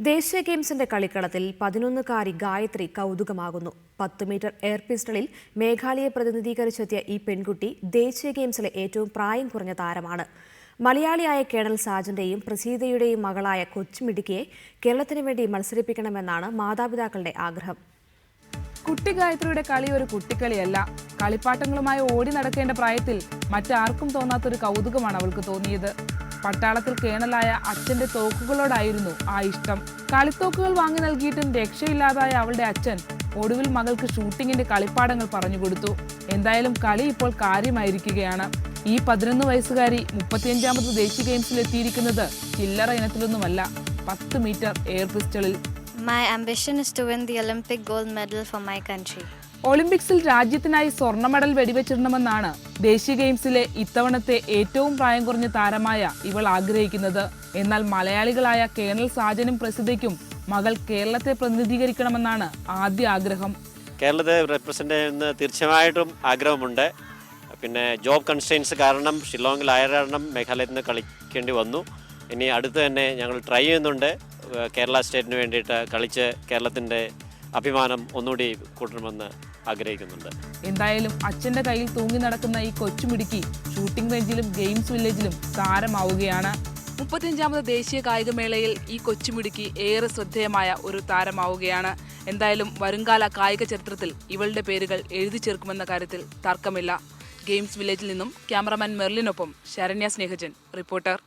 ദേശീയ ഗെയിംസിന്റെ കളിക്കളത്തിൽ 11-കാരി ഗായത്രി കൗതുകമാകുന്നു. 10 മീറ്റർ എയർ പിസ്റ്റളിൽ മേഘാലയെ പ്രതിനിധീകരിച്ചെത്തിയ ഈ പെൺകുട്ടി ദേശീയ ഗെയിംസിലെ ഏറ്റവും പ്രായം കുറഞ്ഞ താരമാണ്. മലയാളിയായ കേണൽ സാജന്റെയും പ്രസീതയുടെയും മകളായ കൊച്ചുമിടുക്കിയെ കേരളത്തിനു വേണ്ടി മത്സരിപ്പിക്കണമെന്നാണ് മാതാപിതാക്കളുടെ ആഗ്രഹം. കുട്ടി ഗായത്രിയുടെ കളി ഒരു കുട്ടിക്കളിയല്ല. കളിപ്പാട്ടങ്ങളുമായി ഓടി നടക്കേണ്ട പ്രായത്തിൽ മറ്റാർക്കും തോന്നാത്തൊരു കൗതുകമാണ് അവൾക്ക് തോന്നിയത്. പട്ടാളത്തിൽ കേണലായ അച്ഛന്റെ തോക്കുകളോടായിരുന്നു ആ ഇഷ്ടം. കളിത്തോക്കുകൾ വാങ്ങി നൽകിയിട്ടും രക്ഷയില്ലാതായ അവളുടെ അച്ഛൻ ഒടുവിൽ മകൾക്ക് ഷൂട്ടിങ്ങിന്റെ കളിപ്പാടങ്ങൾ പറഞ്ഞുകൊടുത്തു. എന്തായാലും കളി ഇപ്പോൾ കാര്യമായിരിക്കുകയാണ്. ഈ 11 വയസ്സുകാരി 35ാമത് ദേശീയ ഗെയിംസിൽ എത്തിയിരിക്കുന്നത് ചില്ലറ ഇനത്തിലൊന്നുമല്ല, 10 മീറ്റർ എയർ പിസ്റ്റളിൽ. My ambition is to win the Olympic gold medal for my country. ഒളിമ്പിക്സിൽ രാജ്യത്തിനായി സ്വർണ്ണ മെഡൽ വെടിവെച്ചിടണമെന്നാണ് ദേശീയ ഗെയിംസിലെ ഇത്തവണത്തെ ഏറ്റവും പ്രായം കുറഞ്ഞ താരമായ ഇവൾ ആഗ്രഹിക്കുന്നത്. എന്നാൽ മലയാളികളായ കേണൽ സാജനും പ്രസിദ്ധയ്ക്കും മകൾ കേരളത്തെ പ്രതിനിധീകരിക്കണമെന്നാണ് ആദ്യ ആഗ്രഹം. കേരളത്തെ റെപ്രസെൻ്റ് ചെയ്യുന്ന തീർച്ചയായിട്ടും ആഗ്രഹമുണ്ട്. പിന്നെ ജോബ് കൺസ്ട്രെയിൻസ് കാരണം ഷില്ലോങ്ങിൽ കാരണം മേഘാലയത്തിൽ നിന്ന് കളിക്കേണ്ടി വന്നു. ഇനി അടുത്ത് തന്നെ ഞങ്ങൾ ട്രൈ ചെയ്യുന്നുണ്ട്. കേരള സ്റ്റേറ്റിന് വേണ്ടിയിട്ട് കളിച്ച് കേരളത്തിൻ്റെ അഭിമാനം ഒന്നുകൂടി കൂട്ടണമെന്ന് ആഗ്രഹിക്കുന്നുണ്ട്. എന്തായാലും അച്ഛന്റെ കയ്യിൽ തൂങ്ങി നടക്കുന്ന ഈ കൊച്ചുമിടുക്കി ഷൂട്ടിംഗ് റേഞ്ചിലും ഗെയിംസ് വില്ലേജിലും താരമാവുകയാണ്. 35ാമത് ദേശീയ കായികമേളയിൽ ഈ കൊച്ചുമിടുക്കി ഏറെ ശ്രദ്ധേയമായ ഒരു താരമാവുകയാണ്. എന്തായാലും വരുംകാല കായിക ചരിത്രത്തിൽ ഇവളുടെ പേരുകൾ എഴുതി ചേർക്കുമെന്ന കാര്യത്തിൽ തർക്കമില്ല. ഗെയിംസ് വില്ലേജിൽ നിന്നും ക്യാമറമാൻ മെർലിനൊപ്പം ശരണ്യ സ്നേഹജൻ, റിപ്പോർട്ടർ.